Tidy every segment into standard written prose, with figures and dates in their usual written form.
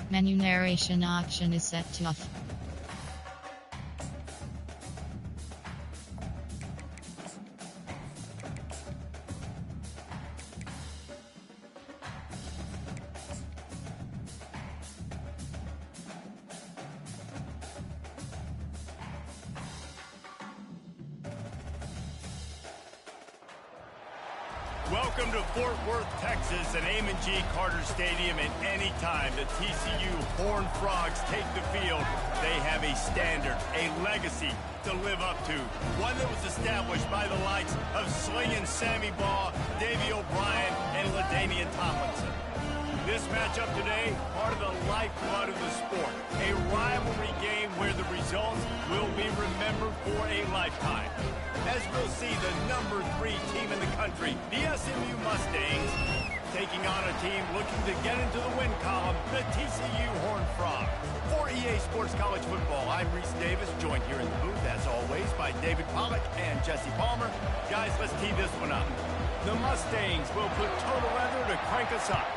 Menu narration option is set to off. Welcome to Fort Worth, Texas, and Amon G. Carter Stadium. And anytime the TCU Horned Frogs take the field, they have a standard, a legacy to live up to. One that was established by the likes of Slingin' Sammy Baugh, Davey O'Brien, and LaDainian Tomlinson. This matchup today, part of the lifeblood of the sport. A rivalry game where the results will be remembered for a lifetime. As we'll see the number 3 team in the country, the SMU Mustangs, taking on a team looking to get into the win column, the TCU Horned Frogs. For EA Sports College Football, I'm Reese Davis, joined here in the booth, as always, by David Pollack and Jesse Palmer. Guys, let's tee this one up. The Mustangs will put total leather to crank us up.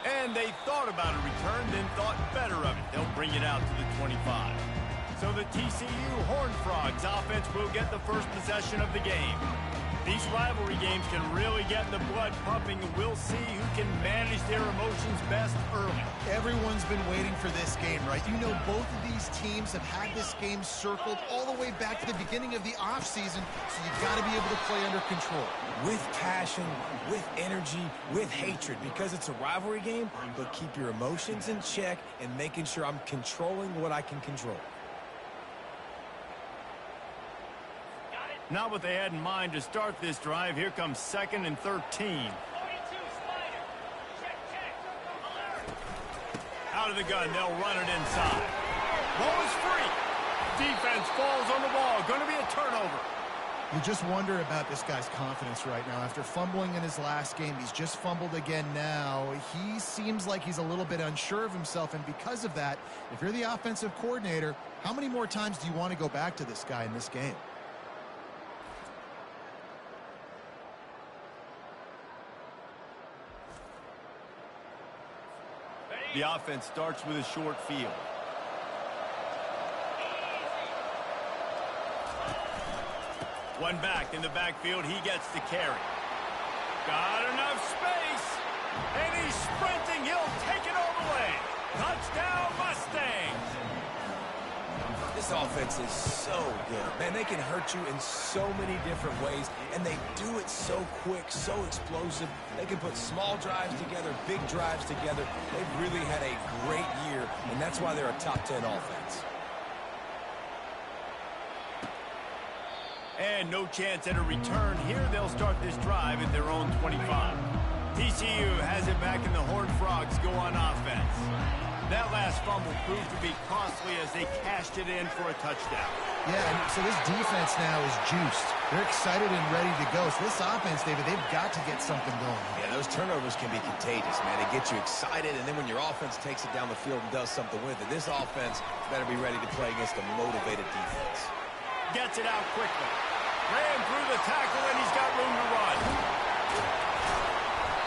And they thought about a return, then thought better of it. They'll bring it out to the 25. So the TCU Horned Frogs offense will get the first possession of the game. These rivalry games can really get the blood pumping, and we'll see who can manage their emotions best early. Everyone's been waiting for this game, right? You know, both of these teams have had this game circled all the way back to the beginning of the offseason, so you've got to be able to play under control. With passion, with energy, with hatred, because it's a rivalry game, but keep your emotions in check and making sure I'm controlling what I can control. Not what they had in mind to start this drive. Here comes 2nd and 13. Out of the gun, they'll run it inside. Ball is free. Defense falls on the ball. Going to be a turnover. You just wonder about this guy's confidence right now. After fumbling in his last game, he's just fumbled again now. He seems like he's a little bit unsure of himself, and because of that, if you're the offensive coordinator, how many more times do you want to go back to this guy in this game? The offense starts with a short field. One back in the backfield, he gets the carry. Got enough space, and he's sprinting. He'll take it all the way. Touchdown, Mustangs. This offense is so good. Man, they can hurt you in so many different ways, and they do it so quick, so explosive. They can put small drives together, big drives together. They've really had a great year, and that's why they're a top 10 offense. And no chance at a return. Here they'll start this drive at their own 25. TCU has it back, and the Horned Frogs go on offense. That last fumble proved to be costly as they cashed it in for a touchdown. Yeah, and so this defense now is juiced. They're excited and ready to go. So this offense, David, they've got to get something going. Yeah, those turnovers can be contagious, man. They get you excited, and then when your offense takes it down the field and does something with it, this offense better be ready to play against a motivated defense. Gets it out quickly. Ran through the tackle, and he's got room to run.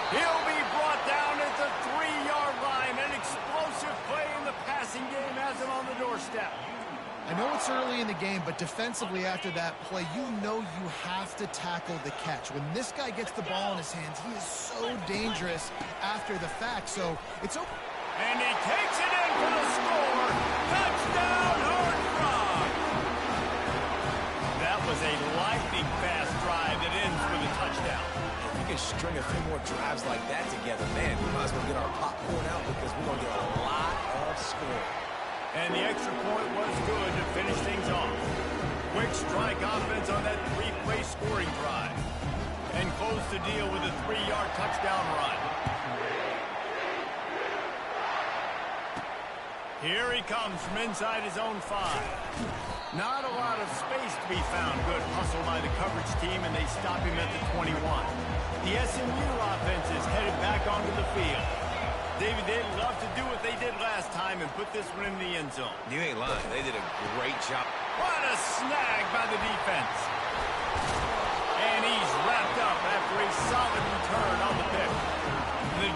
He'll be brought down at the 3-yard line. An explosive play in the passing game has him on the doorstep. I know it's early in the game, but defensively after that play, you know you have to tackle the catch. When this guy gets the ball in his hands, he is so dangerous after the fact. So it's open. And he takes it in for the score. Touchdown, Horned Frogs. That was a lightning-fast drive that ends with a touchdown. If we can string a few more drives like that together, man, we might as well get our popcorn out because we're going to get a lot of score. And the extra point was good to finish things off. Quick strike offense on that 3-play scoring drive. And close the deal with a 3-yard touchdown run. Here he comes from inside his own 5. Not a lot of space to be found. Good hustle by the coverage team, and they stop him at the 21. The SMU offense is headed back onto the field. David, they'd love to do what they did last time and put this one in the end zone. You ain't lying. They did a great job. What a snag by the defense. And he's wrapped up after a solid return on the pick.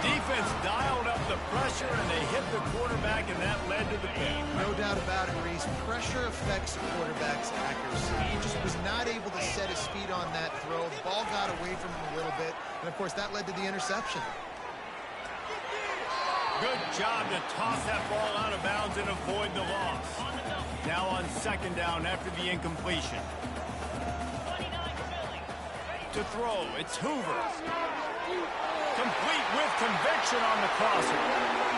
defense dialed up the pressure, and they hit the quarterback, and that led to the pick. No doubt about it, Reese. Pressure affects the quarterback's accuracy. He just was not able to set his feet on that throw. The ball got away from him a little bit, and, of course, that led to the interception. Good job to toss that ball out of bounds and avoid the loss. Now on second down after the incompletion. To throw, it's Hoover. Complete with conviction on the crosser.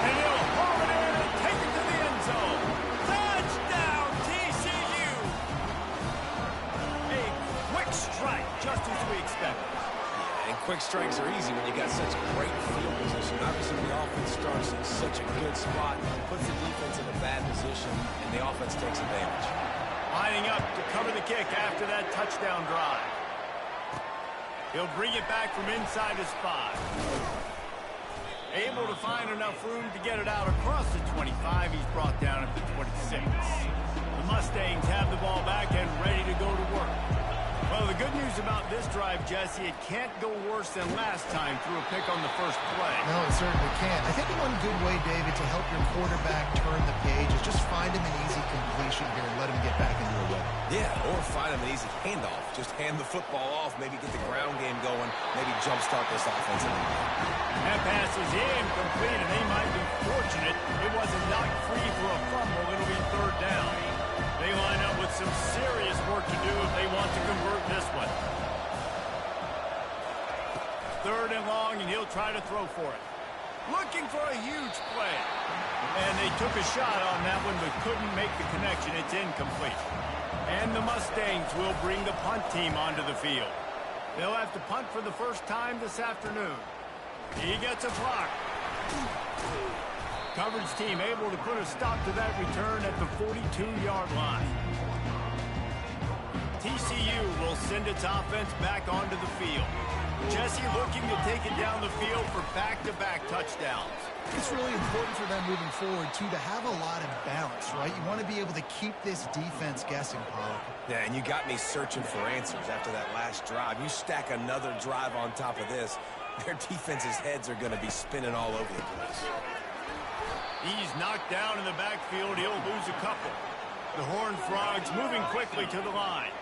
And he'll haul it in and take it to the end zone. Touchdown, TCU! A quick strike, just as we expected. And quick strikes are easy when you got such great field position. Obviously, when the offense starts in such a good spot, puts the defense in a bad position, and the offense takes advantage. Lining up to cover the kick after that touchdown drive. He'll bring it back from inside his 5. Able to find enough room to get it out across the 25. He's brought down at the 26. The Mustangs have the ball back and ready to go to work. Well, the good news about this drive, Jesse, it can't go worse than last time through a pick on the first play. No, it certainly can't. I think one good way, David, to help your quarterback turn the page is just find him an easy completion here and let him get back into a rhythm. Yeah, or find him an easy handoff. Just hand the football off, maybe get the ground game going, maybe jumpstart this offense. That pass is incomplete, and they might be fortunate it wasn't knocked free for a fumble. It'll be third down. They line up with some serious work to do if they want to convert this one. Third and long, and he'll try to throw for it. Looking for a huge play. And they took a shot on that one, but couldn't make the connection. It's incomplete. And the Mustangs will bring the punt team onto the field. They'll have to punt for the first time this afternoon. He gets a block. Coverage team able to put a stop to that return at the 42-yard line. TCU will send its offense back onto the field. Jesse looking to take it down the field for back-to-back touchdowns. It's really important for them moving forward, too, to have a lot of balance, right? You want to be able to keep this defense guessing, Pollock. Yeah, and you got me searching for answers after that last drive. You stack another drive on top of this, their defense's heads are going to be spinning all over the place. He's knocked down in the backfield. He'll lose a couple. The Horned Frogs moving quickly to the line.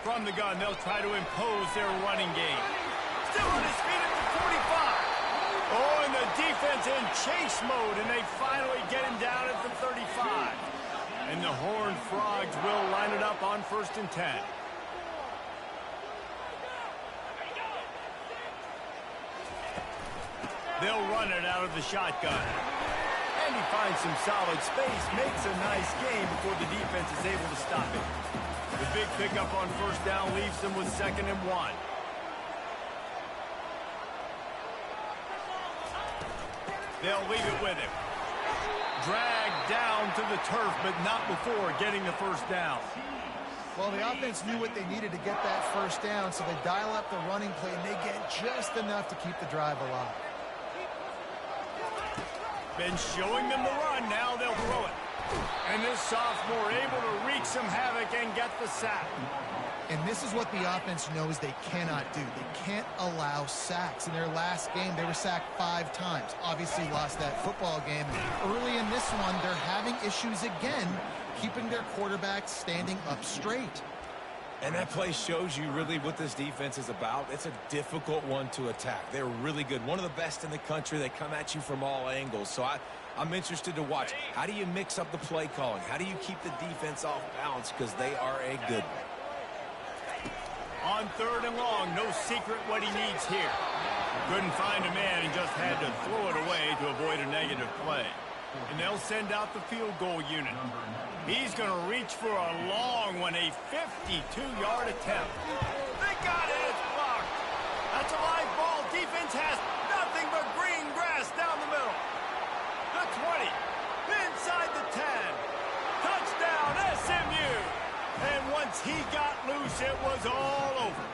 From the gun, they'll try to impose their running game. Still on his feet at the 45. Oh, and the defense in chase mode, and they finally get him down at the 35. And the Horned Frogs will line it up on 1st and 10. They'll run it out of the shotgun. And he finds some solid space, makes a nice game before the defense is able to stop it. The big pickup on 1st down leaves them with 2nd and 1. They'll leave it with him. Dragged down to the turf, but not before getting the 1st down. Well, the offense knew what they needed to get that 1st down, so they dial up the running play, and they get just enough to keep the drive alive. Been showing them the run, now they'll throw it. And this sophomore able to wreak some havoc and get the sack. And this is what the offense knows they cannot do. They can't allow sacks. In their last game, they were sacked 5 times. Obviously lost that football game. Early in this one, they're having issues again, keeping their quarterback standing up straight. And that play shows you really what this defense is about. It's a difficult one to attack. They're really good. One of the best in the country. They come at you from all angles. So I'm interested to watch. How do you mix up the play calling? How do you keep the defense off balance? Because they are a good one. On 3rd and long, no secret what he needs here. Couldn't find a man and just had to throw it away to avoid a negative play. And they'll send out the field goal unit. He's going to reach for a long one, a 52-yard attempt. They got it, it's blocked. That's a live ball. Defense has nothing but green grass down the middle. The 20, inside the 10. Touchdown, SMU. And once he got loose, it was all over.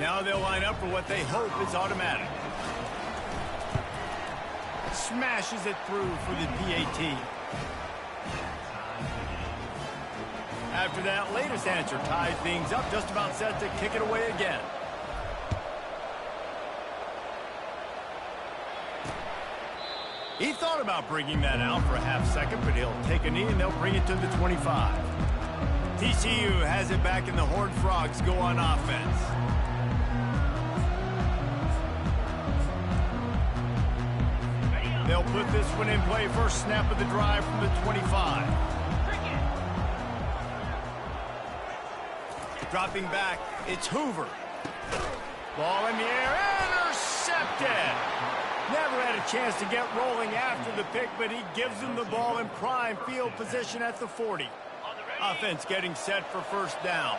Now they'll line up for what they hope is automatic. Smashes it through for the PAT. After that latest answer ties things up, just about set to kick it away again. He thought about bringing that out for a half second, but he'll take a knee and they'll bring it to the 25. TCU has it back and the Horned Frogs go on offense. They'll put this one in play. First snap of the drive from the 25. Dropping back, it's Hoover. Ball in the air, intercepted. Never had a chance to get rolling after the pick, but he gives them the ball in prime field position at the 40. Offense getting set for first down.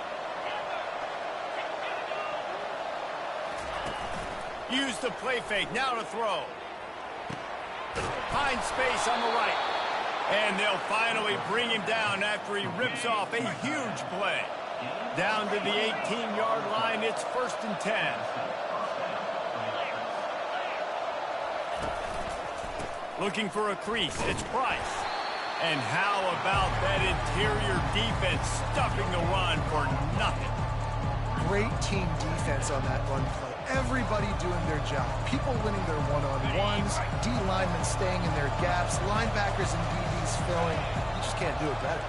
Use the play fake, now to throw. Find space on the right. And they'll finally bring him down after he rips off a huge play. Down to the 18-yard line, it's 1st and 10. Looking for a crease, it's Price. And how about that interior defense stuffing the run for nothing? Great team defense on that run play. Everybody doing their job. People winning their one-on-ones, D linemen staying in their gaps, linebackers and DBs filling. You just can't do it better.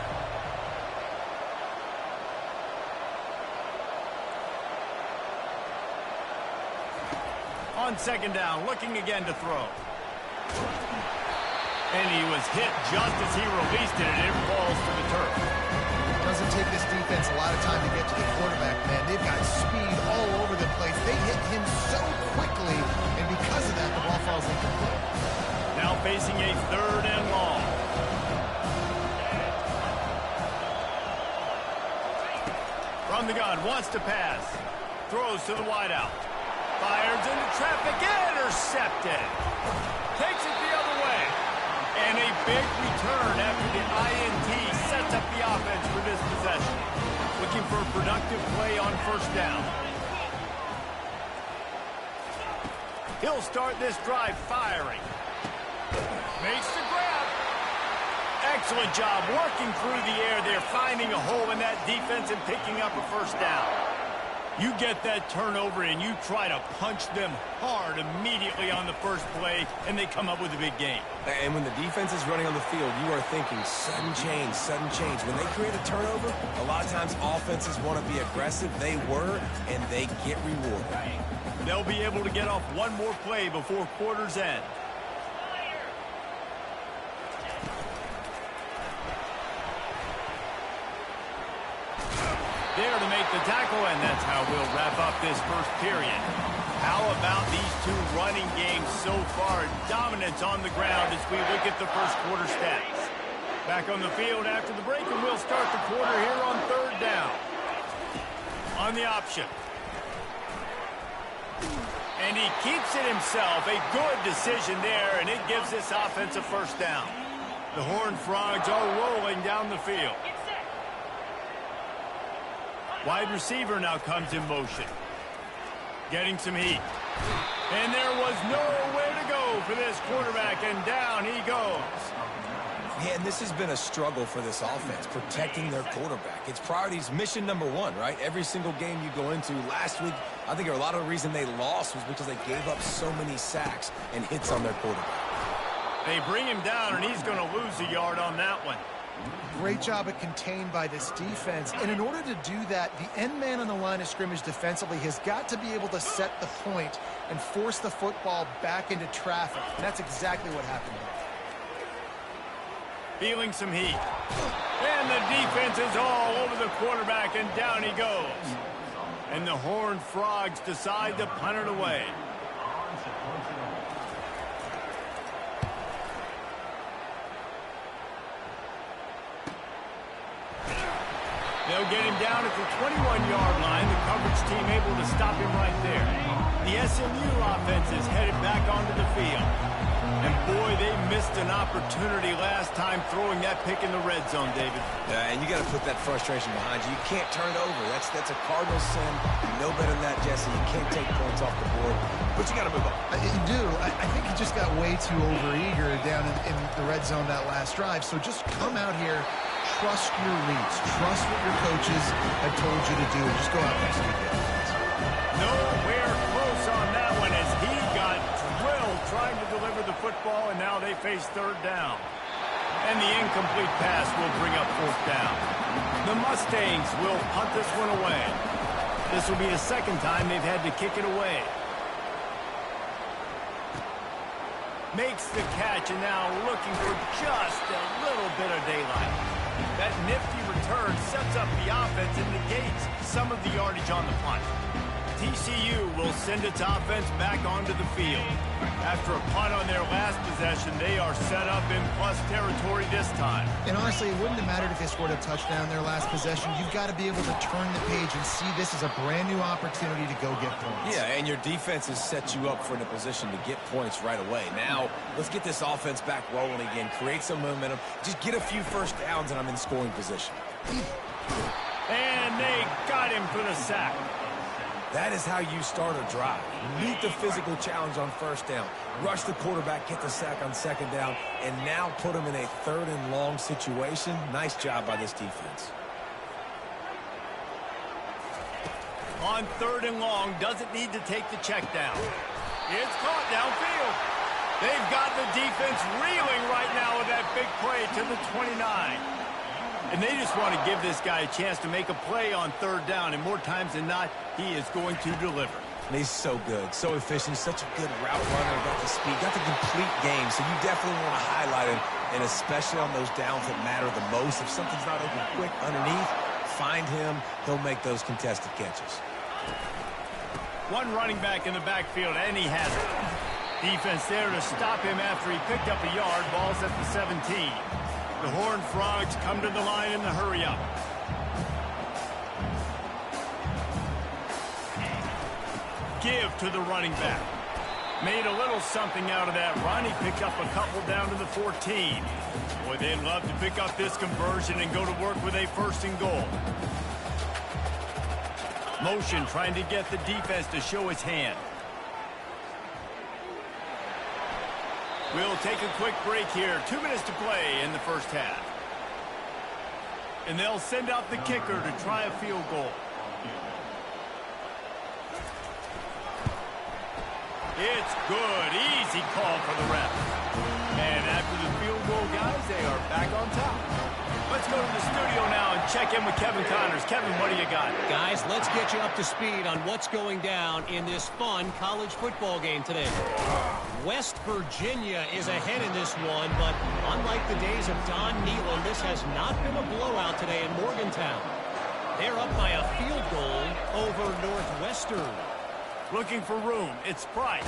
On second down, looking again to throw. And he was hit just as he released it, and it falls to the turf. Doesn't take this defense a lot of time to get to the quarterback, man. They've got speed all over the place. They hit him so quickly, and because of that, the ball falls incomplete. Now facing a 3rd and long. From the gun, wants to pass. Throws to the wideout. Fires into traffic, intercepted. Takes it the other way. And a big return after the INT sets up the offense for this possession. Looking for a productive play on first down. He'll start this drive firing. Makes the grab. Excellent job working through the air there, finding a hole in that defense and picking up a first down. You get that turnover and you try to punch them hard immediately on the first play, and they come up with a big gain. And when the defense is running on the field, you are thinking sudden change, sudden change. When they create a turnover, a lot of times offenses want to be aggressive. They were, and they get rewarded. They'll be able to get off one more play before quarter's end. There to make the tackle, and that's how we'll wrap up this first period. How about these two running games so far? Dominance on the ground as we look at the first quarter stats. Back on the field after the break, and we'll start the quarter here on 3rd down. On the option. And he keeps it himself. A good decision there, and it gives this offense a first down. The Horned Frogs are rolling down the field. Wide receiver now comes in motion. Getting some heat. And there was nowhere to go for this quarterback, and down he goes. Yeah, and this has been a struggle for this offense, protecting their quarterback. It's priorities, mission number 1, right? Every single game you go into. Last week, I think a lot of the reason they lost was because they gave up so many sacks and hits on their quarterback. They bring him down, and he's going to lose a yard on that one. Great job at contained by this defense. And in order to do that, the end man on the line of scrimmage defensively has got to be able to set the point and force the football back into traffic. And that's exactly what happened here. Feeling some heat. And the defense is all over the quarterback, and down he goes. And the Horned Frogs decide to punt it away. They'll get him down at the 21-yard line. The coverage team able to stop him right there. The SMU offense is headed back onto the field. And boy, they missed an opportunity last time throwing that pick in the red zone, David. Yeah, and you got to put that frustration behind you. You can't turn it over. That's a cardinal sin. You know better than that, Jesse. You can't take points off the board, but you got to move on. You do. I think he just got way too overeager down in the red zone that last drive. So just come out here, trust your reads, trust what your coaches have told you to do, and just go out and execute the offense. Nowhere close on that one as he got drilled trying to deliver the football, and now they face third down. And the incomplete pass will bring up fourth down. The Mustangs will punt this one away. This will be the second time they've had to kick it away. Makes the catch, and now looking for just a little bit of daylight. That nifty return sets up the offense and negates some of the yardage on the punt. TCU will send its offense back onto the field. After a punt on their last possession, they are set up in plus territory this time. And honestly, it wouldn't have mattered if they scored a touchdown their last possession. You've got to be able to turn the page and see this as a brand new opportunity to go get points. Yeah, and your defense has set you up for a position to get points right away. Now, let's get this offense back rolling again, create some momentum, just get a few first downs, and I'm in scoring position. And they got him for the sack. That is how you start a drive. Meet the physical challenge on first down. Rush the quarterback, get the sack on second down, and now put him in a third and long situation. Nice job by this defense. On third and long, doesn't need to take the check down. It's caught downfield. They've got the defense reeling right now with that big play to the 29. And they just want to give this guy a chance to make a play on third down, and more times than not, he is going to deliver. And he's so good, so efficient, such a good route runner, got the speed, got the complete game, so you definitely want to highlight him, and especially on those downs that matter the most. If something's not open quick underneath, find him, he'll make those contested catches. One running back in the backfield, and he has it. Defense there to stop him after he picked up a yard. Ball's at the 17. The Horned Frogs come to the line in the hurry-up. Give to the running back. Made a little something out of that run. He picked up a couple down to the 14. Boy, they'd love to pick up this conversion and go to work with a first and goal. Motion trying to get the defense to show his hand. We'll take a quick break here. 2 minutes to play in the first half. And they'll send out the kicker to try a field goal. It's good. Easy call for the ref. And after the field goal, guys, they are back on top. Let's go to the studio now and check in with Kevin Connors. Kevin, what do you got? Guys, let's get you up to speed on what's going down in this fun college football game today. West Virginia is ahead in this one, but unlike the days of Don Nehlen, this has not been a blowout today in Morgantown. They're up by a field goal over Northwestern. Looking for room. It's Price.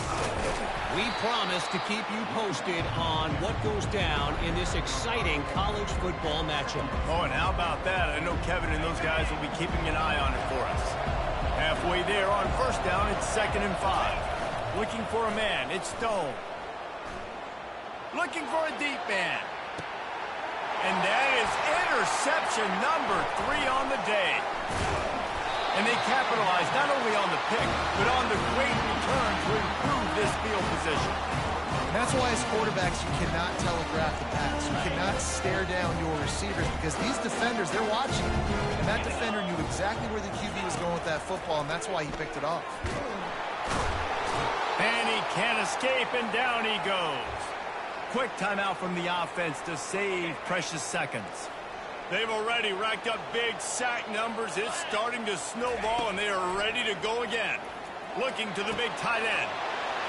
We promise to keep you posted on what goes down in this exciting college football matchup. Oh, and how about that? I know Kevin and those guys will be keeping an eye on it for us. Halfway there on first down, it's 2nd and 5. Looking for a man. It's Stone. Looking for a deep man. And that is interception number 3 on the day. And they capitalize not only on the pick, but on the great return to improve this field position. And that's why as quarterbacks, you cannot telegraph the pass. You cannot stare down your receivers because these defenders, they're watching. And that defender knew exactly where the QB was going with that football, and that's why he picked it off. And he can't escape, and down he goes. Quick timeout from the offense to save precious seconds. They've already racked up big sack numbers. It's starting to snowball, and they are ready to go again. Looking to the big tight end.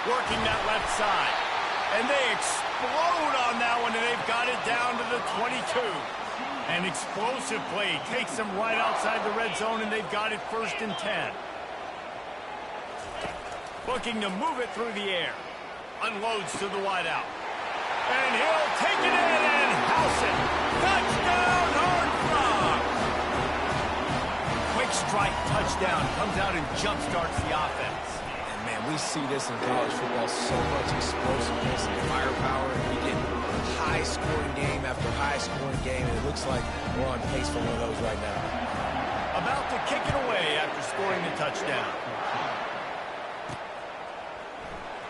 Working that left side. And they explode on that one, and they've got it down to the 22. An explosive play takes them right outside the red zone, and they've got it 1st and 10. Looking to move it through the air. Unloads to the wideout. And he'll take it in and house it. Touchdown, Horned Frogs! Quick strike touchdown. Comes out and jump starts the offense. And Man, we see this in college football, so much explosiveness and firepower, and we get high-scoring game after high-scoring game, and it looks like we're on pace for one of those right now. About to kick it away after scoring the touchdown.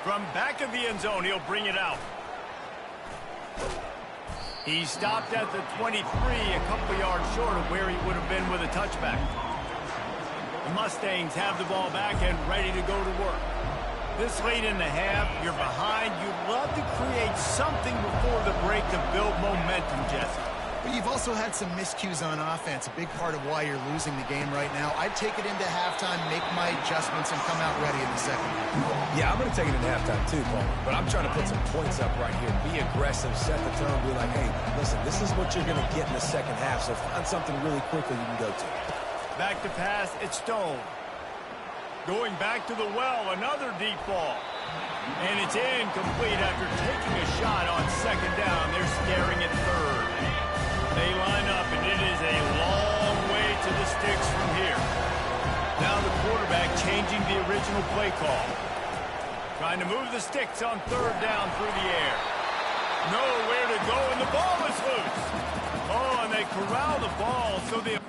From back of the end zone, he'll bring it out. He stopped at the 23, a couple yards short of where he would have been with a touchback. The Mustangs have the ball back and ready to go to work. This late in the half, you're behind. You'd love to create something before the break to build momentum, Jesse. But you've also had some miscues on offense, a big part of why you're losing the game right now. I'd take it into halftime, make my adjustments, and come out ready in the second half. Yeah, I'm going to take it into halftime too, Paul. But I'm trying to put some points up right here. Be aggressive, set the tone, be like, hey, listen, this is what you're going to get in the second half, so find something really quickly you can go to. Back to pass, it's Stone. Going back to the well, another deep ball. And it's incomplete after taking a shot on second down. They're staring at third. They line up, and it is a long way to the sticks from here. Now the quarterback changing the original play call. Trying to move the sticks on third down through the air. Nowhere to go, and the ball is loose. Oh, and they corral the ball, so the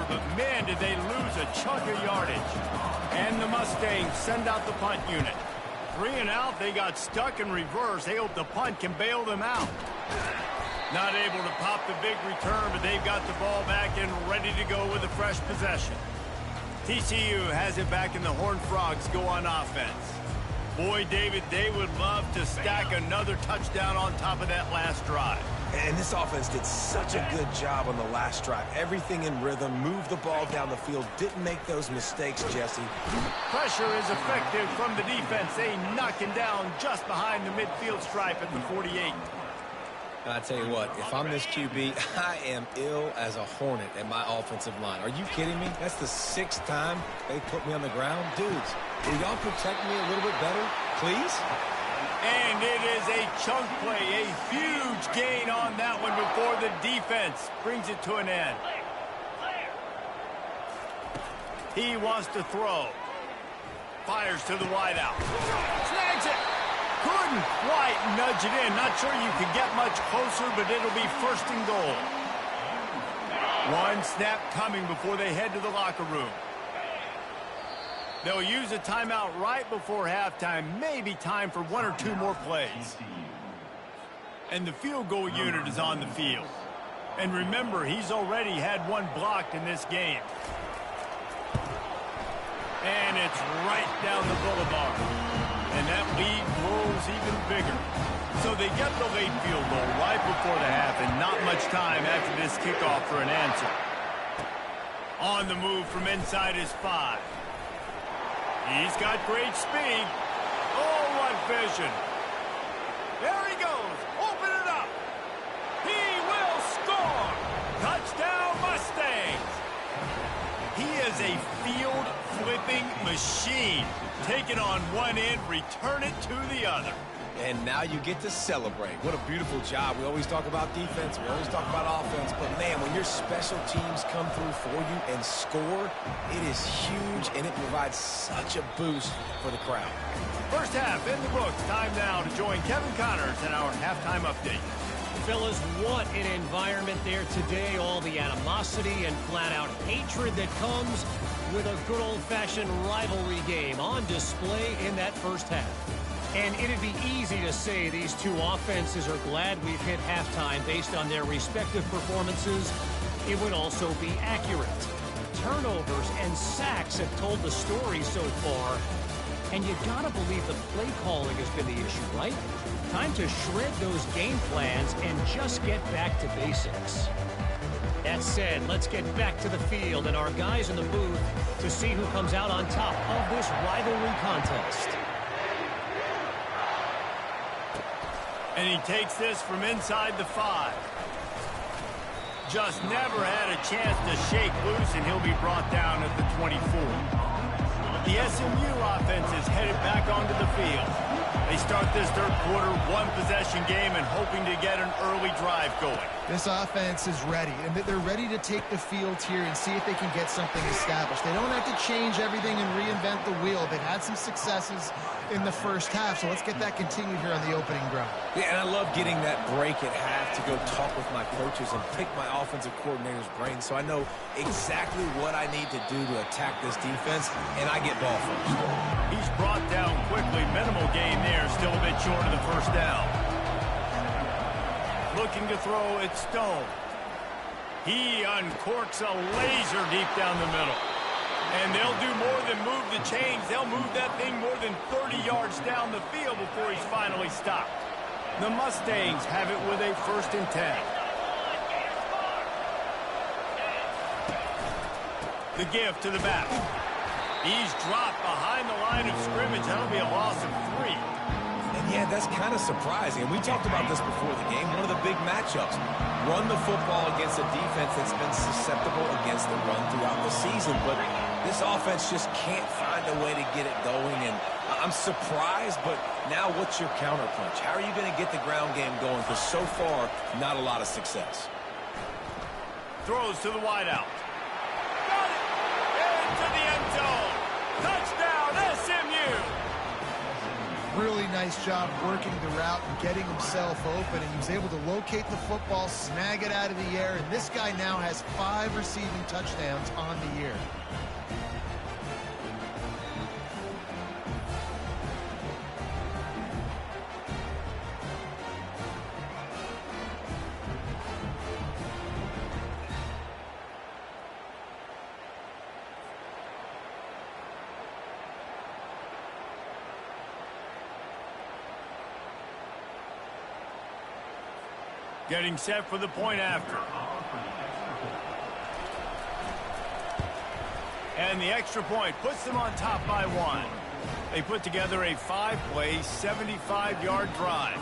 but man, did they lose a chunk of yardage. And the Mustangs send out the punt unit. 3 and out, they got stuck in reverse. They hope the punt can bail them out. Not able to pop the big return, but they've got the ball back and ready to go with a fresh possession. TCU has it back, and the Horned Frogs go on offense. Boy, David, they would love to stack another touchdown on top of that last drive. And this offense did such a good job on the last drive. Everything in rhythm, moved the ball down the field, didn't make those mistakes, Jesse. Pressure is effective from the defense. They knock him down just behind the midfield stripe at the 48. And I tell you what, if I'm this QB, I am ill as a hornet at my offensive line. Are you kidding me? That's the 6th time they put me on the ground. Dudes, will y'all protect me a little bit better, please? And it is a chunk play, a huge gain on that one before the defense brings it to an end. He wants to throw. Fires to the wideout. Snags it. Couldn't quite nudge it in. Not sure you could get much closer, but it'll be 1st and goal. One snap coming before they head to the locker room. They'll use a timeout right before halftime. Maybe time for 1 or 2 more plays. And the field goal unit is on the field. And remember, he's already had 1 blocked in this game. And it's right down the boulevard. And that lead grows even bigger. So they get the late field goal right before the half, and not much time after this kickoff for an answer. On the move from inside his 5. He's got great speed. Oh, what vision. There he goes. Open it up. He will score. Touchdown, Mustangs. He is a field-flipping machine. Take it on one end, return it to the other. And now you get to celebrate. What a beautiful job. We always talk about defense. We always talk about offense. But, man, when your special teams come through for you and score, it is huge, and it provides such a boost for the crowd. First half in the books. Time now to join Kevin Connors in our halftime update. Fellas, what an environment there today. All the animosity and flat-out hatred that comes with a good old-fashioned rivalry game on display in that first half. And it'd be easy to say these two offenses are glad we've hit halftime based on their respective performances. It would also be accurate. Turnovers and sacks have told the story so far. And you gotta believe the play calling has been the issue, right? Time to shred those game plans and just get back to basics. That said, let's get back to the field and our guys in the booth to see who comes out on top of this rivalry contest. And he takes this from inside the 5. Just never had a chance to shake loose, and he'll be brought down at the 24. The SMU offense is headed back onto the field. They start this third quarter one-possession game and hoping to get an early drive going. This offense is ready, and they're ready to take the field here and see if they can get something established. They don't have to change everything and reinvent the wheel. They've had some successes in the first half, so let's get that continued here on the opening drive. Yeah, and I love getting that break at half to go talk with my coaches and pick my offensive coordinator's brain so I know exactly what I need to do to attack this defense, and I get ball first. He's brought down quickly. Minimal gain there, still a bit short of the first down. Looking to throw, it's Stone. He uncorks a laser deep down the middle. And they'll do more than move the chains. They'll move that thing more than 30 yards down the field before he's finally stopped. The Mustangs have it with a 1st and 10. The give to the back. He's dropped behind the line of scrimmage. That'll be a loss of 3. And yeah, that's kind of surprising. And we talked about this before the game. One of the big matchups. Run the football against a defense that's been susceptible against the run throughout the season. But this offense just can't find a way to get it going. And I'm surprised, but now what's your counterpunch? How are you going to get the ground game going? Because so far, not a lot of success. Throws to the wideout. Got it! Into the end zone. Touchdown, SMU! Really nice job working the route and getting himself open, and he was able to locate the football, snag it out of the air, and this guy now has 5 receiving touchdowns on the year. Getting set for the point after. And the extra point puts them on top by 1. They put together a 5-play, 75-yard drive.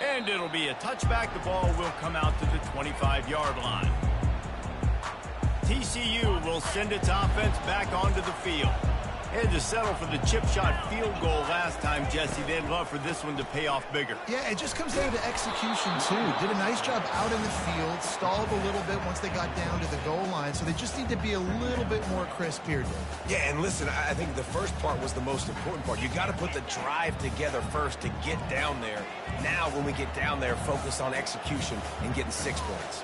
And it'll be a touchback. The ball will come out to the 25-yard line. TCU will send its offense back onto the field. Had to settle for the chip shot field goal last time, Jesse. They'd love for this one to pay off bigger. Yeah, it just comes down to execution, too. Did a nice job out in the field, stalled a little bit once they got down to the goal line, so they just need to be a little bit more crisp here, Dave. Yeah, and listen, I think the first part was the most important part. You got to put the drive together first to get down there. Now, when we get down there, focus on execution and getting 6 points.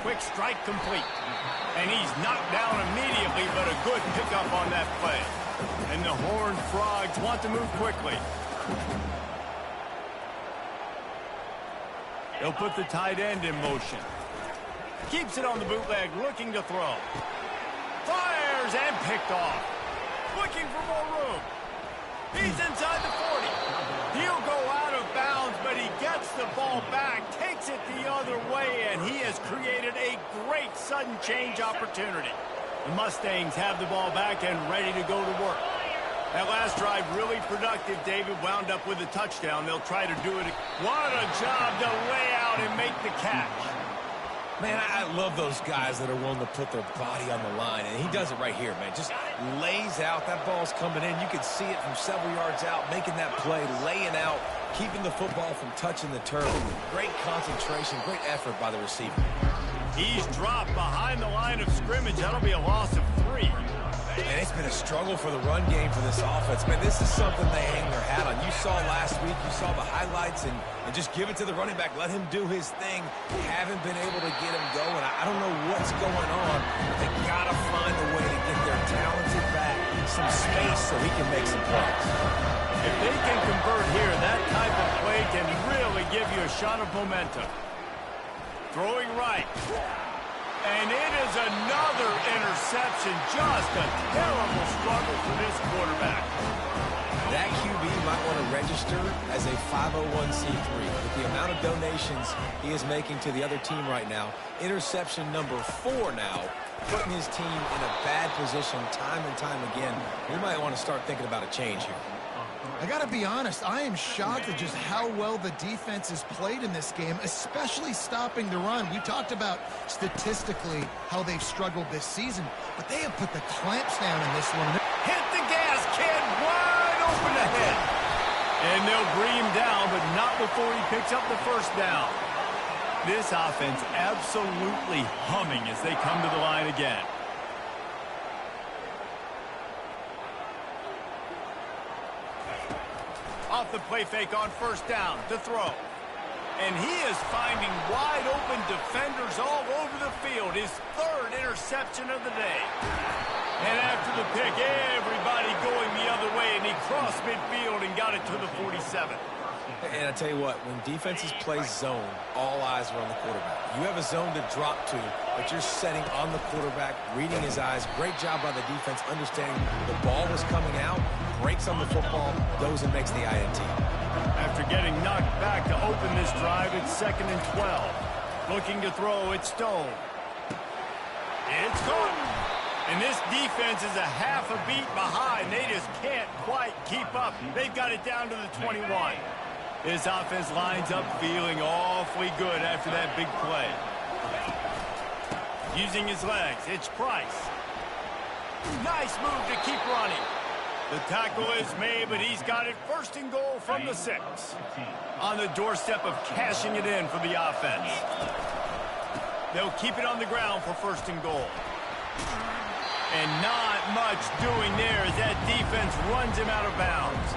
Quick strike complete. And he's knocked down immediately, but a good pickup on that play. And the Horned Frogs want to move quickly. They'll put the tight end in motion. Keeps it on the bootleg, looking to throw. Fires and picked off. Looking for more room. He's inside the 40. He'll go out of bounds, but he gets the ball back, takes it the other way, and he has created a great sudden change opportunity. The Mustangs have the ball back and ready to go to work. That last drive really productive. David wound up with a touchdown. They'll try to do it. What a job to lay out and make the catch. Man, I love those guys that are willing to put their body on the line, and he does it right here, man. Just lays out. That ball's coming in. You can see it from several yards out, making that play, laying out, keeping the football from touching the turf. Great concentration, great effort by the receiver. He's dropped behind the line of scrimmage. That'll be a loss of 3. And it's been a struggle for the run game for this offense. Man, this is something they hang their hat on. You saw last week, you saw the highlights, and just give it to the running back. Let him do his thing. Haven't been able to get him going. I don't know what's going on, but they got to find a way to get their talented back some space so he can make some plays. If they can convert here, that type of play can really give you a shot of momentum. Throwing right. And it is another interception. Just a terrible struggle for this quarterback. That QB might want to register as a 501c3. With the amount of donations he is making to the other team right now, interception number 4 now, putting his team in a bad position time and time again. We might want to start thinking about a change here. I got to be honest, I am shocked at just how well the defense has played in this game, especially stopping the run. We talked about statistically how they've struggled this season, but they have put the clamps down in this one. Hit the gas, kid, wide open ahead. And they'll bring him down, but not before he picks up the first down. This offense absolutely humming as they come to the line again. Off the play fake on first down to throw. And he is finding wide open defenders all over the field. His 3rd interception of the day. And after the pick, everybody going the other way, and he crossed midfield and got it to the 47. And I tell you what, when defenses play zone, all eyes are on the quarterback. You have a zone to drop to, but you're setting on the quarterback, reading his eyes. Great job by the defense, understanding the ball was coming out, breaks on the football, goes and makes the INT. After getting knocked back to open this drive, it's 2nd and 12. Looking to throw, it's Stone. It's caught. And this defense is a half a beat behind. They just can't quite keep up. They've got it down to the 21. This offense lines up feeling awfully good after that big play. Using his legs, it's Price. Nice move to keep running. The tackle is made, but he's got it 1st and goal from the 6. On the doorstep of cashing it in for the offense. They'll keep it on the ground for 1st and goal. And not much doing there as that defense runs him out of bounds.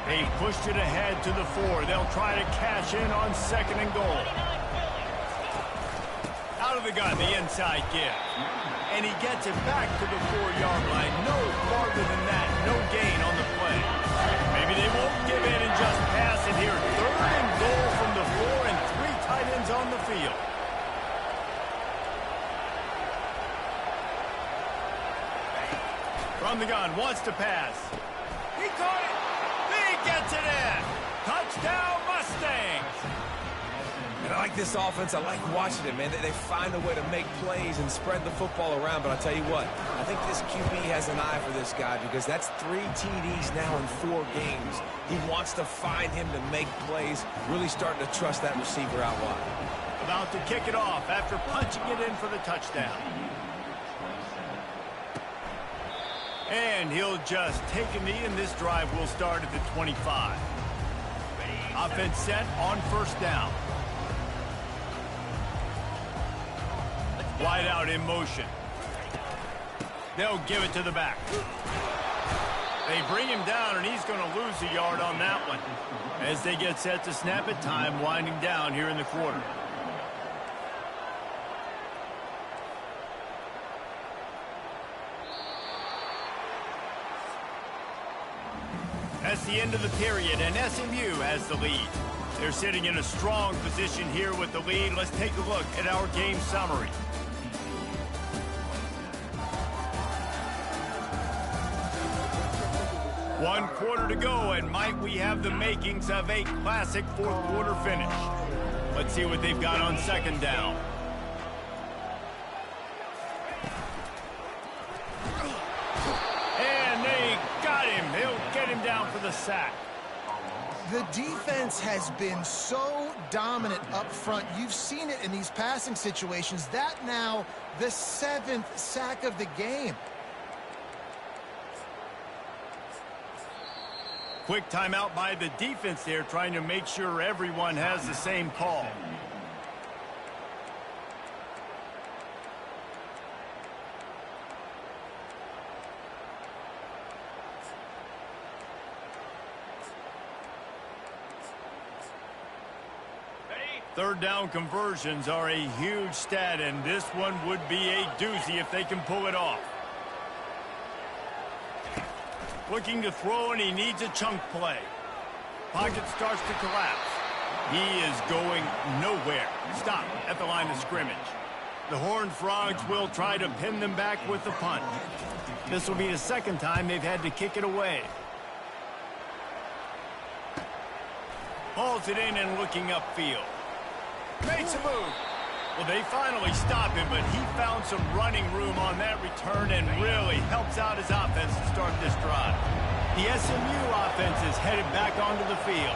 They pushed it ahead to the 4. They'll try to cash in on 2nd and goal. Out of the gun, the inside give. And he gets it back to the 4-yard line. No farther than that. No gain on the play. Maybe they won't give in and just pass it here. 3rd and goal from the 4 and 3 tight ends on the field. From the gun, wants to pass. He caught it. He gets it in. Touchdown, Mustangs. And I like this offense. I like watching it, man. They find a way to make plays and spread the football around. But I'll tell you what, I think this QB has an eye for this guy because that's 3 TDs now in 4 games. He wants to find him to make plays, really starting to trust that receiver out wide. About to kick it off after punching it in for the touchdown. And he'll just take a knee, and this drive will start at the 25. Offense set on 1st down. Wide out in motion. They'll give it to the back. They bring him down, and he's going to lose a yard on that one. As they get set to snap it, time winding down here in the quarter. That's the end of the period, and SMU has the lead. They're sitting in a strong position here with the lead. Let's take a look at our game summary. One quarter to go, and might we have the makings of a classic 4th quarter finish. Let's see what they've got on 2nd down. And they got him. They'll get him down for the sack. The defense has been so dominant up front. You've seen it in these passing situations. That now the 7th sack of the game. Quick timeout by the defense there, trying to make sure everyone has the same call. Third down conversions are a huge stat, and this one would be a doozy if they can pull it off. Looking to throw, and he needs a chunk play. Pocket starts to collapse. He is going nowhere. Stop at the line of scrimmage. The Horned Frogs will try to pin them back with the punt. This will be the second time they've had to kick it away. Hauls it in and looking upfield. Makes a move. Well, they finally stop him, but he found some running room on that return and really helps out his offense to start this drive. The SMU offense is headed back onto the field.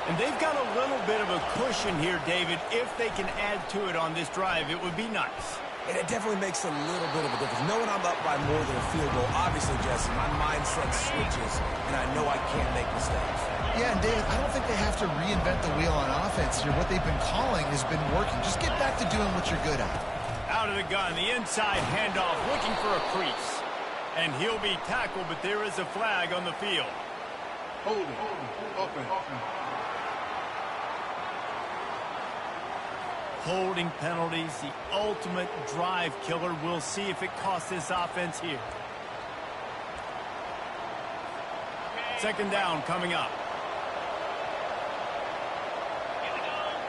And they've got a little bit of a cushion here, David. If they can add to it on this drive, it would be nice. And it definitely makes a little bit of a difference. Knowing I'm up by more than a field goal, obviously, Jesse, my mindset switches, and I know I can't make mistakes. Yeah, and David, I don't think they have to reinvent the wheel on offense here. What they've been calling has been working. Just get back to doing what you're good at. Out of the gun, the inside handoff, looking for a crease. And he'll be tackled, but there is a flag on the field. Holding penalties, the ultimate drive killer. We'll see if it costs this offense here. Second down coming up.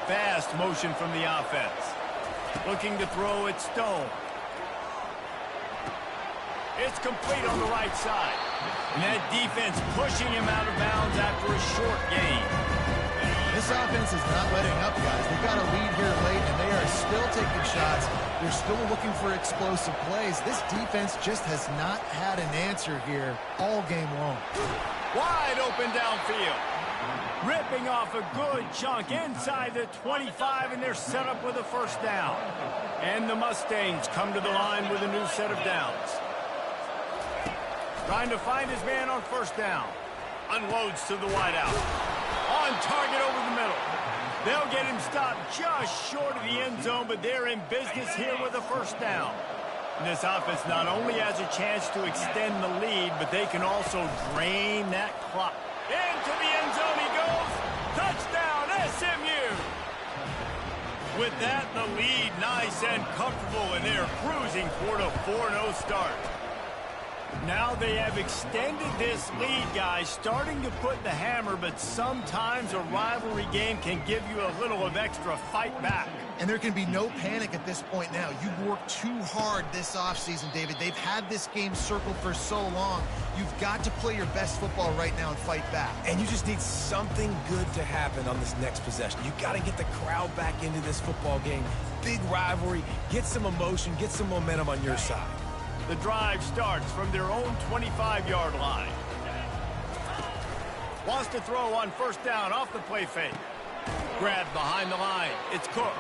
Fast motion from the offense. Looking to throw it, Stone. It's complete on the right side. And that defense pushing him out of bounds after a short gain. This offense is not letting up, guys. They've got a lead here late, and they are still taking shots. They're still looking for explosive plays. This defense just has not had an answer here all game long. Wide open downfield. Ripping off a good chunk inside the 25, and they're set up with a first down. And the Mustangs come to the line with a new set of downs. Trying to find his man on first down. Unloads to the wideout. On target over the middle. They'll get him stopped just short of the end zone, but they're in business here with a first down. And this offense not only has a chance to extend the lead, but they can also drain that clock. Into the end zone he goes. Touchdown, SMU. With that, the lead nice and comfortable, and they're cruising toward a 4-0 start. Now they have extended this lead, guys, starting to put the hammer, but sometimes a rivalry game can give you a little of extra fight back. And there can be no panic at this point now. You've worked too hard this offseason, David. They've had this game circled for so long. You've got to play your best football right now and fight back. And you just need something good to happen on this next possession. You got to get the crowd back into this football game. Big rivalry. Get some emotion. Get some momentum on your side. The drive starts from their own 25-yard line. Wants to throw on first down off the play fake. Grabbed behind the line. It's Cook.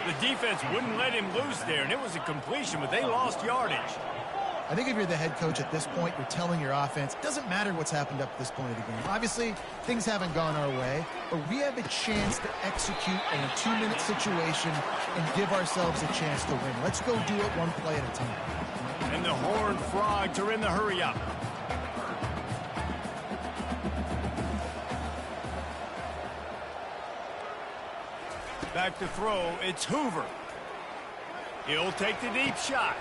The defense wouldn't let him loose there, and it was a completion, but they lost yardage. I think if you're the head coach at this point, you're telling your offense, it doesn't matter what's happened up to this point of the game. Obviously, things haven't gone our way, but we have a chance to execute in a 2-minute situation and give ourselves a chance to win. Let's go do it one play at a time. And the Horned Frogs are in the hurry-up. Back to throw, it's Hoover. He'll take the deep shot.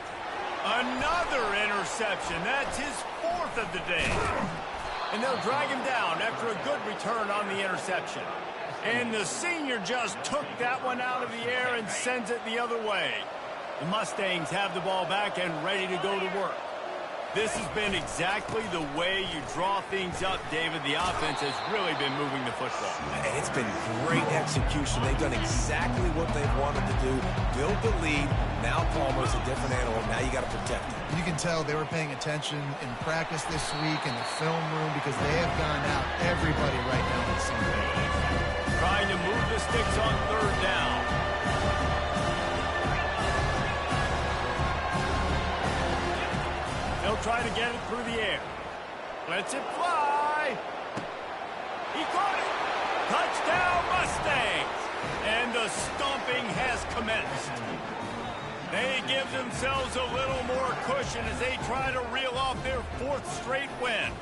Another interception. That's his fourth of the day. And they'll drag him down after a good return on the interception. And the senior just took that one out of the air and sends it the other way. The Mustangs have the ball back and ready to go to work. This has been exactly the way you draw things up, David. The offense has really been moving the football. And it's been great execution. They've done exactly what they've wanted to do. Build the lead. Now Palmer's a different animal. Now you got to protect him. You can tell they were paying attention in practice this week in the film room because they have gone out everybody right now in the same way. Trying to move the sticks on third down. They'll try to get it through the air. Lets it fly. He caught it. Touchdown, Mustangs. And the stomping has commenced. They give themselves a little more cushion as they try to reel off their 4th straight win.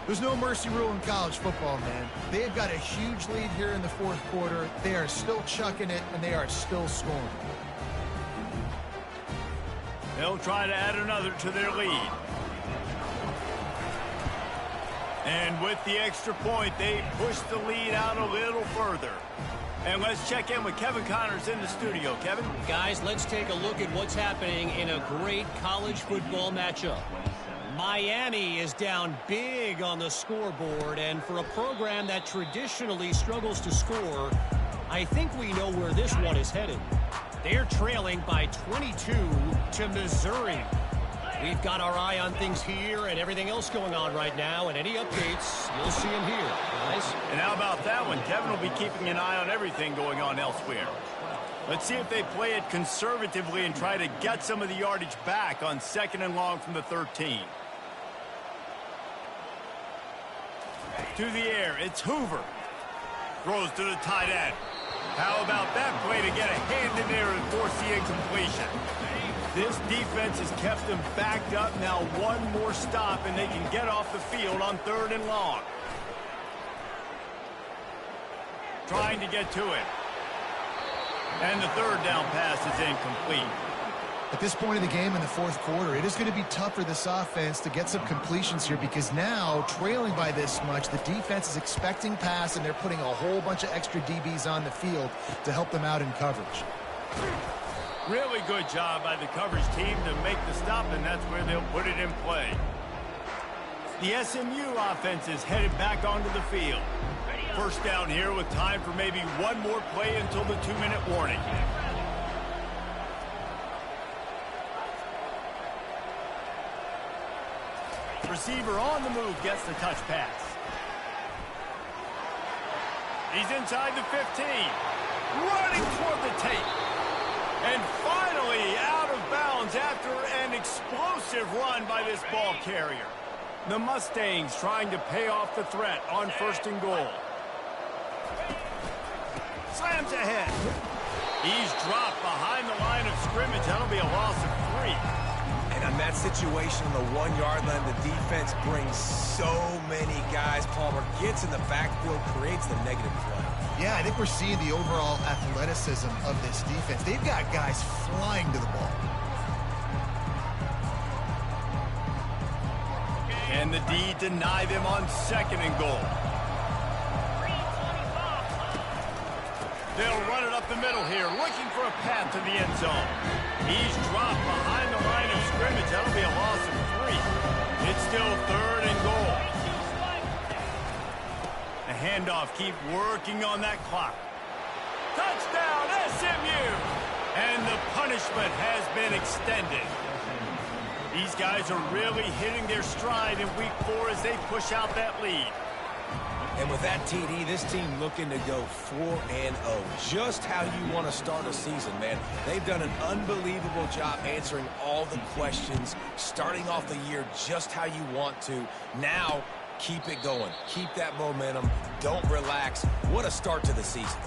There's no mercy rule in college football, man. They've got a huge lead here in the 4th quarter. They are still chucking it, and they are still scoring. They'll try to add another to their lead. And with the extra point, they push the lead out a little further. And let's check in with Kevin Connors in the studio. Kevin? Guys, let's take a look at what's happening in a great college football matchup. Miami is down big on the scoreboard, and for a program that traditionally struggles to score, I think we know where this one is headed. They're trailing by 22 to Missouri. We've got our eye on things here and everything else going on right now, and any updates, you'll see them here, guys. And how about that one? Kevin will be keeping an eye on everything going on elsewhere. Let's see if they play it conservatively and try to get some of the yardage back on 2nd and long from the 13. To the air, it's Hoover. Throws to the tight end. How about that play to get a hand in there and force the incompletion? This defense has kept them backed up. Now one more stop and they can get off the field on 3rd and long. Trying to get to it. And the 3rd down pass is incomplete. At this point of the game in the 4th quarter, it is going to be tough for this offense to get some completions here because now, trailing by this much, the defense is expecting pass, and they're putting a whole bunch of extra DBs on the field to help them out in coverage. Really good job by the coverage team to make the stop, and that's where they'll put it in play. The SMU offense is headed back onto the field. First down here with time for maybe one more play until the 2-minute warning. Receiver on the move gets the touch pass. He's inside the 15. Running toward the tape. And finally out of bounds after an explosive run by this ball carrier. The Mustangs trying to pay off the threat on 1st and goal. Slams ahead. He's dropped behind the line of scrimmage. That'll be a loss of 3. And on that situation, on the 1-yard line, the defense brings so many guys. Palmer gets in the backfield, creates the negative play. Yeah, I think we're seeing the overall athleticism of this defense. They've got guys flying to the ball. And the D deny them on 2nd and goal. They'll run it up the middle here, looking for a path to the end zone. He's dropped behind the line of scrimmage. That'll be a loss of 3. It's still 3rd and goal. The handoff, keep working on that clock. Touchdown, SMU! And the punishment has been extended. These guys are really hitting their stride in week 4 as they push out that lead. And with that TD, this team looking to go 4-0. Just how you want to start a season, man. They've done an unbelievable job answering all the questions, starting off the year just how you want to. Now, keep it going. Keep that momentum. Don't relax. What a start to the season.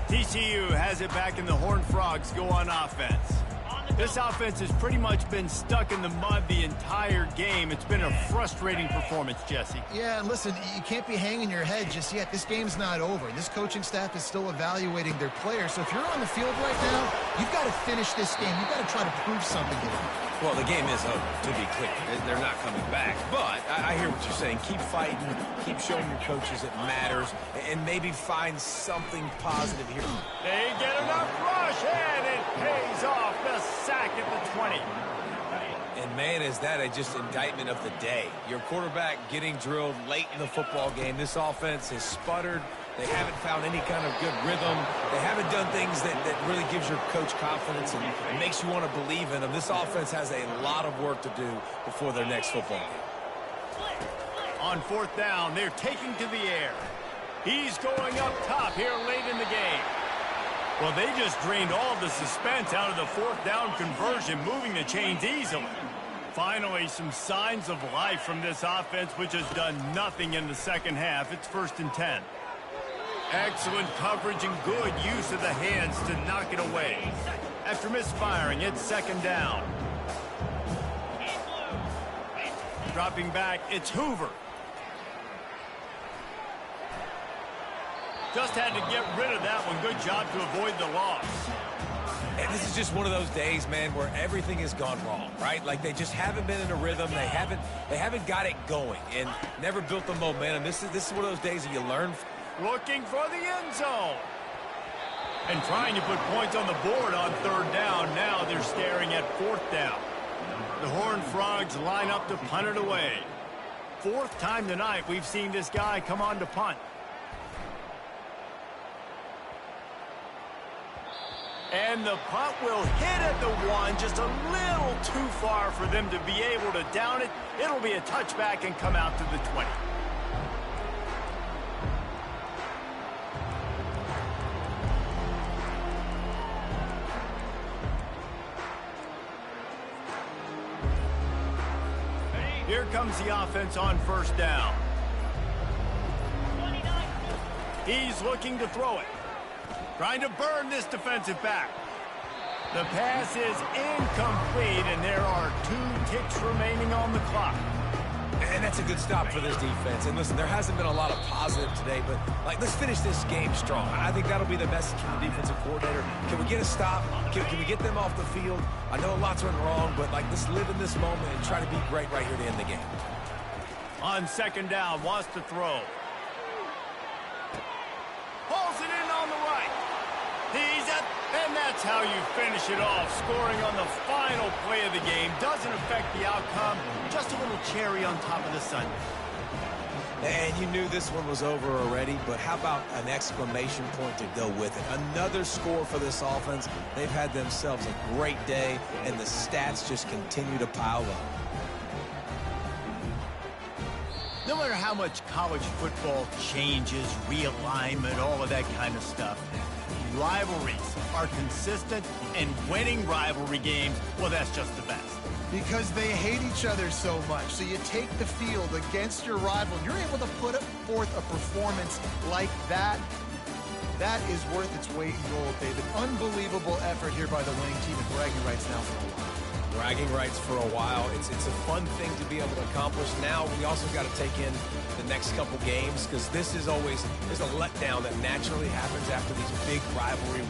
TCU has it back in the Horned Frogs go on offense. This offense has pretty much been stuck in the mud the entire game. It's been a frustrating performance, Jesse. Yeah, and listen, you can't be hanging your head just yet. This game's not over. This coaching staff is still evaluating their players. So if you're on the field right now, you've got to finish this game. You've got to try to prove something to them. Well, the game is over, to be clear. They're not coming back. But I hear what you're saying. Keep fighting. Keep showing your coaches it matters. And maybe find something positive here. They get enough rush, and it pays off. The sack at the 20. And, man, is that just indictment of the day. Your quarterback getting drilled late in the football game. This offense has sputtered. They haven't found any kind of good rhythm. They haven't done things that really gives your coach confidence and makes you want to believe in them. This offense has a lot of work to do before their next football game. On 4th down, they're taking to the air. He's going up top here late in the game. Well, they just drained all the suspense out of the 4th down conversion, moving the chains easily. Finally, some signs of life from this offense, which has done nothing in the second half. It's 1st and 10. Excellent coverage and good use of the hands to knock it away. After misfiring, it's 2nd down. Dropping back, it's Hoover. Just had to get rid of that one. Good job to avoid the loss. And this is just one of those days, man, where everything has gone wrong, right? Like they just haven't been in a rhythm. They haven't got it going and never built the momentum. This is one of those days that you learn. Looking for the end zone. And trying to put points on the board on 3rd down. Now they're staring at 4th down. The Horned Frogs line up to punt it away. 4th time tonight we've seen this guy come on to punt. And the punt will hit at the 1, just a little too far for them to be able to down it. It'll be a touchback and come out to the 20. Here comes the offense on 1st down. He's looking to throw it. Trying to burn this defensive back. The pass is incomplete, and there are 2 ticks remaining on the clock. And that's a good stop for this defense. And listen, there hasn't been a lot of positive today, but let's finish this game strong. I think that'll be the message from the defensive coordinator. Can we get a stop? Can we get them off the field? I know lots went wrong, but let's live in this moment and try to be great right here to end the game. On 2nd down, wants to throw. Pulls it in on the right. And that's how you finish it off. Scoring on the final play of the game doesn't affect the outcome. Just a little cherry on top of the sundae. And you knew this one was over already, but how about an exclamation point to go with it? Another score for this offense. They've had themselves a great day, and the stats just continue to pile up. No matter how much college football changes, realignment, all of that kind of stuff, rivalries are consistent, and winning rivalry games, well, that's just the best. Because they hate each other so much. So you take the field against your rival, and you're able to put forth a performance like that. That is worth its weight in gold, David. Unbelievable effort here by the winning team, and bragging rights now for a while. Bragging rights for a while. It's a fun thing to be able to accomplish. Now we also got to take in the next couple games, because this is always, there's a letdown that naturally happens after these big rivalry